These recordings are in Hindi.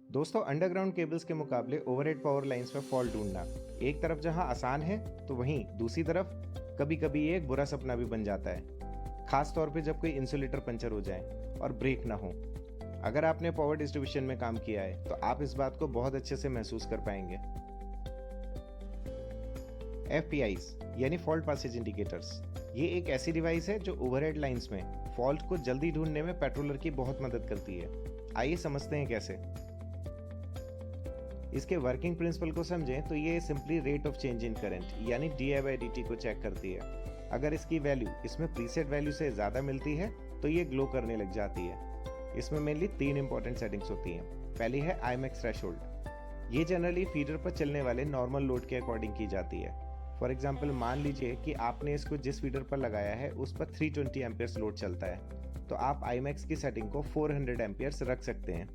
दोस्तों, अंडरग्राउंड केबल्स के मुकाबले ओवरहेड पावर लाइंस में फॉल्ट ढूंढना एक तरफ जहां आसान है तो वहीं दूसरी तरफ कभी कभी ये एक बुरा सपना भी बन जाता है, खास तौर पे जब कोई इंसुलेटर पंचर हो जाए और ब्रेक ना हो। अगर आपने पावर डिस्ट्रीब्यूशन में काम किया है तो आप इस बात को बहुत अच्छे से महसूस कर पाएंगे। FPIs यानी फॉल्ट पैसेज इंडिकेटर्स, ये एक ऐसी डिवाइस है जो ओवरहेड लाइंस में फॉल्ट को जल्दी ढूंढने में पेट्रोलर की बहुत मदद करती है। आइए समझते हैं कैसे। इसके वर्किंग प्रिंसिपल को समझें तो ये simply rate of change in current यानी di/dt को चेक करती है। अगर इसकी वैल्यू इसमें प्रीसेट वैल्यू से ज़्यादा मिलती है तो ये ग्लो करने लग जाती है। इसमें मेनली 3 इंपॉर्टेंट सेटिंग्स होती हैं। पहली है IMAX थ्रेशोल्ड। ये जनरली फीडर पर चलने वाले नॉर्मल लोड के अकॉर्डिंग की जाती है। फॉर एग्जाम्पल, मान लीजिए कि आपने इसको जिस फीडर पर लगाया है उस पर 320 एम्पियर्स लोड चलता है, तो आप IMAX की सेटिंग को 400 एम्पियर्स रख सकते हैं।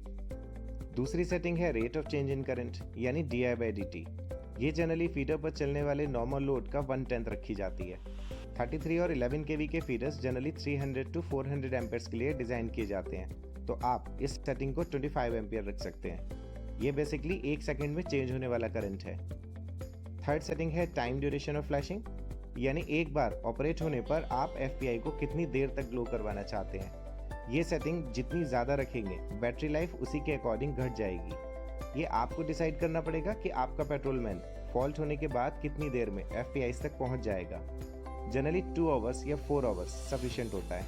दूसरी सेटिंग है rate of change in current यानी di/dt। ये जनरली फीडर पर चलने वाले नॉर्मल लोड का 1/10 रखी जाती है। 33 और 11 kV के फीडर्स जनरली 300 to 400 एम्पियर्स के लिए डिजाइन किए जाते हैं, तो आप इस सेटिंग को 25 एम्पियर रख सकते हैं। ये बेसिकली 1 सेकेंड में चेंज होने वाला करंट है। थर्ड सेटिंग है टाइम ड्यूरेशन ऑफ फ्लैशिंग, यानी एक बार ऑपरेट होने पर आप FPI को कितनी देर तक ग्लो करवाना चाहते हैं। ये सेटिंग जितनी ज़्यादा रखेंगे बैटरी लाइफ उसी के अकॉर्डिंग घट जाएगी। ये आपको डिसाइड करना पड़ेगा कि आपका पेट्रोलमैन फॉल्ट होने के बाद कितनी देर में FPIs तक पहुंच जाएगा। जनरली 2 आवर्स या 4 आवर्स सफिशिएंट होता है।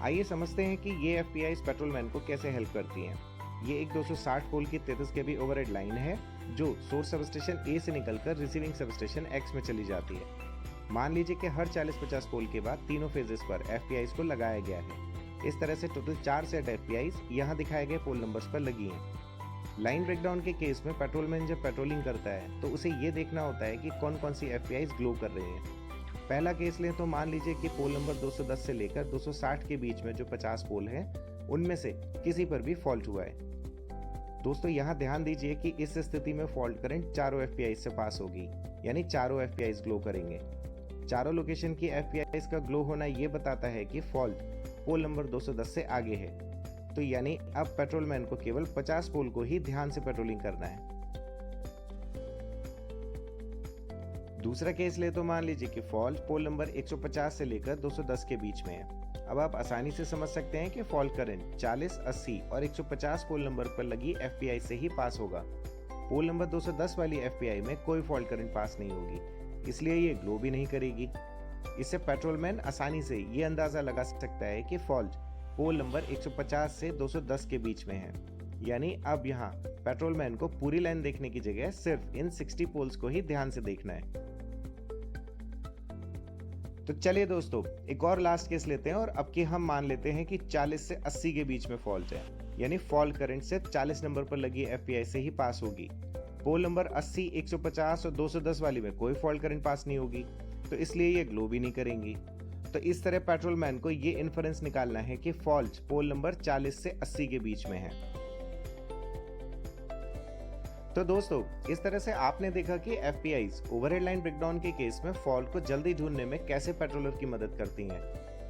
आइए समझते हैं कि ये FPIs पेट्रोलमैन को कैसे हेल्प करती हैं। ये एक 260 पोल की 33 kV ओवरहेड लाइन है जो सोर्स सबस्टेशन A से निकलकर रिसीविंग सबस्टेशन X में चली जाती है। मान लीजिए कि हर 40-50 पोल के बाद तीनों फेजेस पर FPIs को लगाया गया है। इस तरह से टोटल 4 सेट FPIs यहाँ दिखाए गए पोल नंबर्स पर लगी हैं। लाइन ब्रेकडाउन के केस में पेट्रोलमैन जब पेट्रोलिंग करता है तो उसे ये देखना होता है कि कौन कौन सी FPIs ग्लो कर रही हैं। पहला केस लें तो मान लीजिए कि पोल नंबर 210 से लेकर 260 के बीच में जो 50 पोल हैं उनमें से किसी पर भी फॉल्ट हुआ है। दोस्तों, यहाँ ध्यान दीजिए कि इस स्थिति में फॉल्ट करंट चारों FPIs से पास होगी, यानी चारों FPIs ग्लो करेंगे। चारों लोकेशन की FPIs का ग्लो होना ये बताता है कि फॉल्ट पोल नंबर 210 से आगे है, तो यानी अब पेट्रोलमैन को केवल 50 पोल को ही ध्यान से पेट्रोलिंग करना है। दूसरा केस ले तो मान लीजिए कि फॉल्ट पोल नंबर 150 से लेकर 210 के बीच में है। अब आप आसानी से समझ सकते हैं कि फॉल्ट करंट 40, 80 और 150 पोल नंबर पर लगी FPI से ही पास होगा। पोल नंबर 210 वाली FPI में कोई फॉल्ट करंट पास नहीं होगी, इसलिए ये ग्लो भी नहीं करेगी। इससे पेट्रोलमैन आसानी से ये अंदाजा लगा सकता है कि फॉल्ट पोल नंबर 150 से 210 के बीच में है, यानी अब यहाँ पेट्रोलमैन को पूरी लाइन देखने की जगह सिर्फ इन 60 पोल्स को ही ध्यान से देखना है। तो चलिए दोस्तों, एक और लास्ट केस लेते हैं और अब की हम मान लेते हैं कि 40 से 80 के बीच में फॉल्ट है, यानी फॉल्ट करंट सिर्फ 40 नंबर पर लगी FPI से ही पास होगी। पोल नंबर 80, 150 और 210 वाली में कोई फॉल्ट करंट पास नहीं होगी, तो इसलिए ये ग्लो भी नहीं करेंगी। तो इस तरह पेट्रोलमैन को ये इन्फरेंस निकालना है कि फॉल्ट पोल नंबर 40 से 80 के बीच में है। तो दोस्तों, इस तरह से आपने देखा कि FPIs ओवरहेड लाइन ब्रेकडाउन के केस में फॉल्ट को जल्दी ढूंढने में कैसे पेट्रोलर की मदद करती हैं।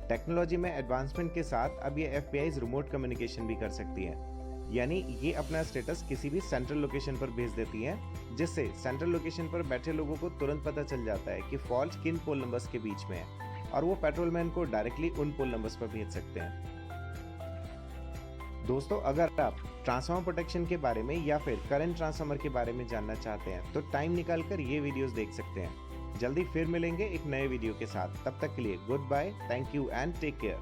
टेक्नोलॉजी में एडवांसमेंट के साथ अब ये FPIs रिमोट कम्युनिकेशन भी कर सकती हैं, यानी ये अपना स्टेटस किसी भी सेंट्रल लोकेशन पर भेज देती हैं, जिससे सेंट्रल लोकेशन पर बैठे लोगों को तुरंत पता चल जाता है कि फॉल्ट किन पोल नंबर्स के बीच में है और वो पेट्रोलमैन को डायरेक्टली उन पोल नंबर्स पर भेज सकते हैं। दोस्तों, अगर आप ट्रांसफार्मर प्रोटेक्शन के बारे में या फिर करंट ट्रांसफार्मर के बारे में जानना चाहते हैं तो टाइम निकालकर ये वीडियोस देख सकते हैं। जल्दी फिर मिलेंगे एक नए वीडियो के साथ। तब तक के लिए goodbye, thank you and take care.